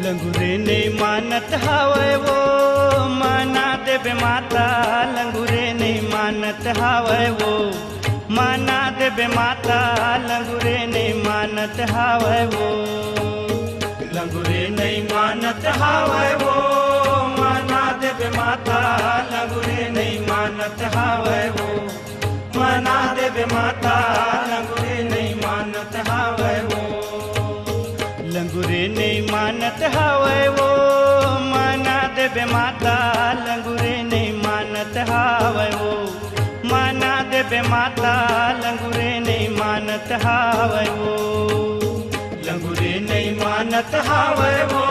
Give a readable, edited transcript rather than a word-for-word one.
लंगूरे नहीं मानत हावे वो माना देवे माता लंगूरे नहीं मानत हावे वो माना देवे माता लंगूरे नहीं मानत हावे वो लंगूरे नहीं मानत हावे वो माना देवे माता लंगूरे नहीं मानत हावे वो माना देवे माता लंगूरे नहीं मानत हावे वो लंगूरे नहीं मानत हावे वो माना देवे माता लंगूरे नहीं मानत हावे वो माना देवे माता लंगूरे नहीं मानत हावे वो लंगूरे नहीं मानत हावे वो